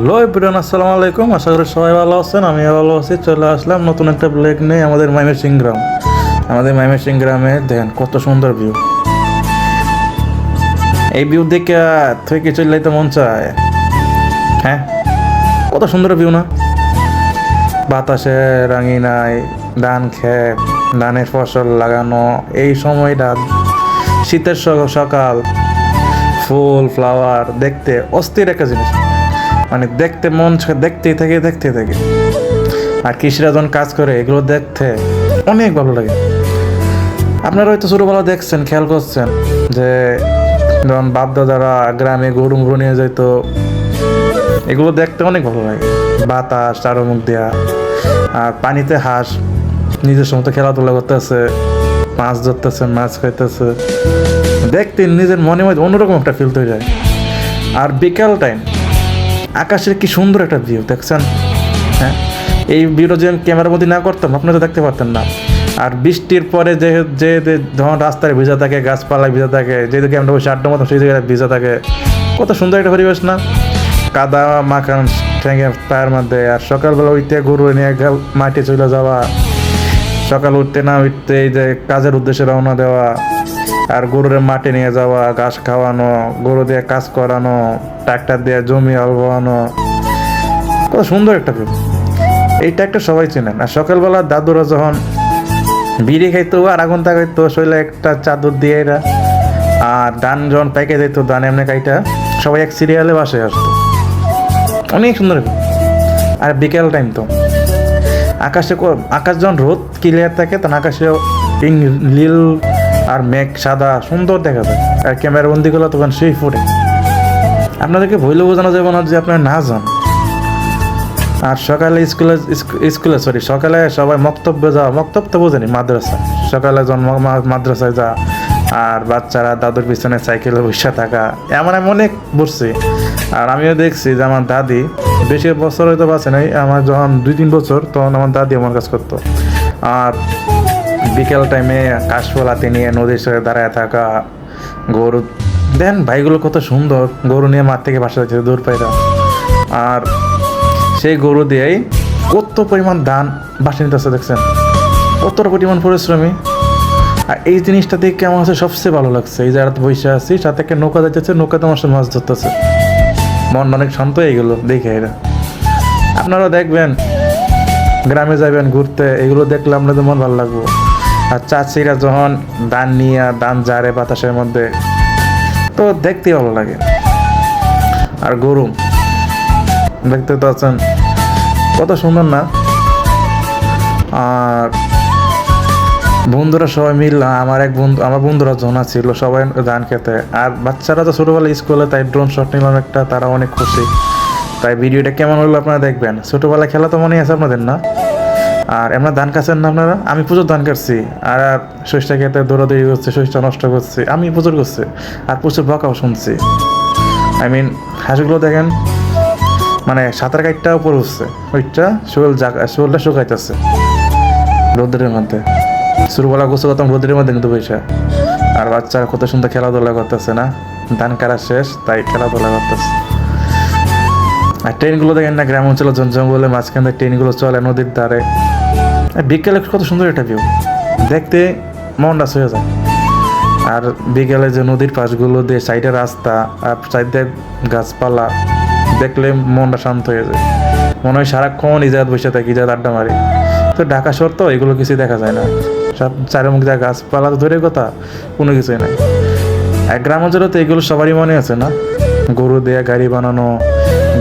Hello everyone, আসসালামু আলাইকুম। আশা করি সবাই ভালো আছেন, আমি ভালো আছি। চলে আসলাম নতুন একটা ব্লগ নিয়ে আমাদের ময়মনসিংহ গ্রাম। আমাদের ময়মনসিংহ গ্রামে দেখেন কত সুন্দর ভিউ। এই ভিউ দেখে থেকে চলে যাইতে মন চায়। হ্যাঁ, কত সুন্দর ভিউ না? বাতাসে রাঙিনায় ধান ক্ষেত, ধানের ফসল লাগানো, এই সময়টা শীতের সকাল, ফুল ফ্লাওয়ার দেখতে অস্থির একটা জিনিস। মানে দেখতে মন দেখতেই থাকে। আর কৃষিরা যখন কাজ করে এগুলো দেখতে অনেক ভালো লাগে। আপনারা হয়তো ছোটোবেলা দেখছেন, খেয়াল করছেন যে যখন বাপ দাদারা গ্রামে গরু নিয়ে যেত, এগুলো দেখতে অনেক ভালো লাগে। বাতাস চারমুখ দেয়া, আর পানিতে হাঁস নিজের সমস্ত খেলাধুলা করতেছে, মাছ ধরতেছে, মাছ খাইতেছে, দেখতে নিজের মনে মধ্যে অন্যরকম একটা ফিল তৈরি হয়। আর বিকাল টাইম আকাশের কি সুন্দর একটা ভিউ দেখছেন। হ্যাঁ, এই ভিউটা যদি আমি ক্যামেরার মধ্যে না করতাম আপনারা তো দেখতে পারতেন না। আর বৃষ্টির পরে যে যখন রাস্তায় ভিজা থাকে, গাছপালায় ভিজা থাকে, যেদিকে আমরা বসে আড্ডা মতো সেই জায়গায় ভিজা থাকে, কত সুন্দর একটা পরিবেশ না? কাদা মাখান ঠেঙে পায়ের মধ্যে। আর সকালবেলা উঠতে গরু নিয়ে মাঠে চলে যাওয়া, সকাল উঠতে না উঠতে এই যে কাজের উদ্দেশ্যে রওনা দেওয়া, আর গরুর মাঠে নিয়ে যাওয়া, ঘাস খাওয়ানো, গরু দিয়ে কাজ করানো, ট্রাক্টর দিয়ে জমি হল বানানো, কত সুন্দর একটা ফিল। এই ট্রাক্টর সবাই চেনেন। আর সকালবেলা দাদুরা যখন বিড়ি খাইতো আর আগুন তাকাইতো, শৈলে একটা চাদর দিয়ে এরা, আর ধান যখন পেকে যেত, ধান এমনি কাইটা সবাই এক সিরিয়ালে বাসে আসতো, অনেক সুন্দর। আর বিকেল টাইম তো আকাশ যখন রোদ ক্লিয়ার থাকে তখন আকাশে নীল আর মেঘ সাদা সুন্দর দেখা যায়। আর ক্যামেরা বন্দিগুলো তখন সেই ফুটে। আপনাদেরকে ভুলে বোঝানো যাবে না যে আপনারা না যান। আর সকালে সকালে সবাই মক্তব্যে যাওয়া, মক্তব্য তো বোঝেনি, মাদ্রাসা। সকালে যখন মাদ্রাসায় যা, আর বাচ্চারা দাদুর পিছনে সাইকেলে বসে থাকা, এমন আমি অনেক বসছি। আর আমিও দেখছি যে আমার দাদি বেশি বছর হয়তো বাঁচে নাই, আমার যখন 2-3 বছর তখন আমার দাদি আমার কাজ করতো। আর বিকেল টাইমে কাশফলাতে নিয়ে নদীর সাথে দাঁড়ায় থাকা, গরু দেন ভাইগুলো কত সুন্দর, গরু নিয়ে মাঠ থেকে বাসা যাচ্ছে দূর পাইরা। আর সেই গরু দিয়েই কত পরিমাণ ধান বাসা নিতেছে দেখছেন, কতটা পরিমাণ পরিশ্রমী। আর এই জিনিসটা দেখে আমার কাছে সবচেয়ে ভালো লাগছে। এই জায়গাতে বসে আছি, সাথে একটা নৌকা যাচ্ছে, নৌকাতে আমার সাথে মাছ ধরতেছে, মন অনেক শান্ত হয়ে গেলো দেখে। এরা আপনারাও দেখবেন, গ্রামে যাবেন ঘুরতে, এগুলো দেখলে আপনাদের মন ভালো লাগবো। আর চাচিরা যখন ধান নিয়ে ধান জারে বাতাসের মধ্যে, তো দেখতে ভালো লাগে। আর গরু দেখতে তো আছেন কত সুন্দর না? আর বন্ধুরা সবাই মিল, আমার বন্ধুরা জনা ছিল সবাই ধান খেতে। আর বাচ্চারা তো ছোটোবেলায় স্কুলে, তাই ড্রোন শট নিলাম একটা, তারা অনেক খুশি। তাই ভিডিওটা কেমন হলো আপনারা দেখবেন। ছোটোবেলায় খেলা তো মনে আছে আপনাদের না? আর এমন ধান কাছেন না আপনারা? আমি প্রচুর ধান কাটছি। আর সরিষা খেতে দৌড়াদৌড়ি করছি, সরিষা নষ্ট করছি, আমি প্রচুর করছি। আর প্রচুর বকাও শুনছি। হাঁসগুলো দেখেন, মানে সাঁতার কাটটা উপর উঠছে, ওইটা শরীরটা শুকাইতেছে রোদ্রের মধ্যে। শুরুবেলা গোসল করতাম রোদ্রের মধ্যে কিন্তু পয়সা। আর বাচ্চারা কত সুন্দর খেলাধুলা করতেছে না? ধান কাটা শেষ, তাই খেলাধুলা করতেছে। আর ট্রেনগুলো দেখেন না, গ্রাম অঞ্চলে জঙ্গলে মাঝখান থেকে ট্রেনগুলো চলে নদীর ধারে। বিকেলে কত সুন্দর একটা ভিউ, দেখতে মনটা ছুঁয়ে যায়। আর বিকেলে যে নদীর পাশগুলো দিয়ে সাইডে রাস্তা, আর সাইডে গাছপালা, দেখলে মনটা শান্ত হয়ে যায়। মনে হয় সারাক্ষণ ইজাত বসে থাকি, ইজাত আড্ডা মারি। তো ঢাকা শহর তো এগুলো কিছুই দেখা যায় না, সব চারিমুখ দিয়ে গাছপালা তো দূরের কথা, কোনো কিছুই নাই। আর গ্রাম অঞ্চলে তো এগুলো সবারই মনে আছে না? গরু দিয়ে গাড়ি বানানো,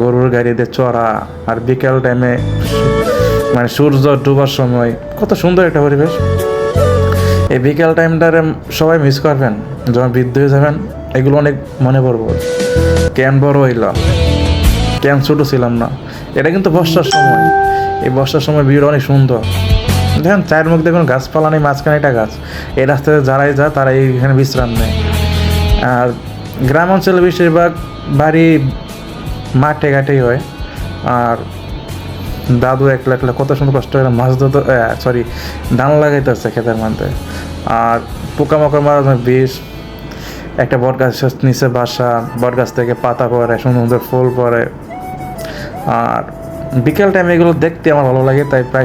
গরুর গাড়ি দিয়ে চড়া, আর বিকেল টাইমে মানে সূর্য ডুবার সময় কত সুন্দর একটা পরিবেশ। এই বিকেল টাইমটারে সবাই মিস করবেন যখন বৃদ্ধ হয়ে যাবেন। এগুলো অনেক মনে পড়বো, কেন বড় হইলাম, কেন ছোটো ছিলাম না। এটা কিন্তু বর্ষার সময়, এই বর্ষার সময় ভিড় অনেক সুন্দর। দেখেন চায়ের মুখ দেখুন, গাছপালা নেই, মাঝখানে একটা গাছ। এই রাস্তাতে যারাই যায় তারা এইখানে বিশ্রাম নেয়। আর গ্রাম অঞ্চলে বেশিরভাগ বাড়ি মাঠে ঘাটেই হয়। আর দাদু একলা কত সুন্দর কষ্ট করে মাছ ধরতে, ধান লাগাইতেছে ক্ষেতের মধ্যে। আর পোকামাকড় মারা বিষ, একটা বট গাছের নিচে বাসা, বট গাছ থেকে পাতা পড়ে, সুন্দর ফুল পড়ে। আর বিকেল টাইমে এগুলো দেখতে আমার ভালো লাগে, তাই প্রায়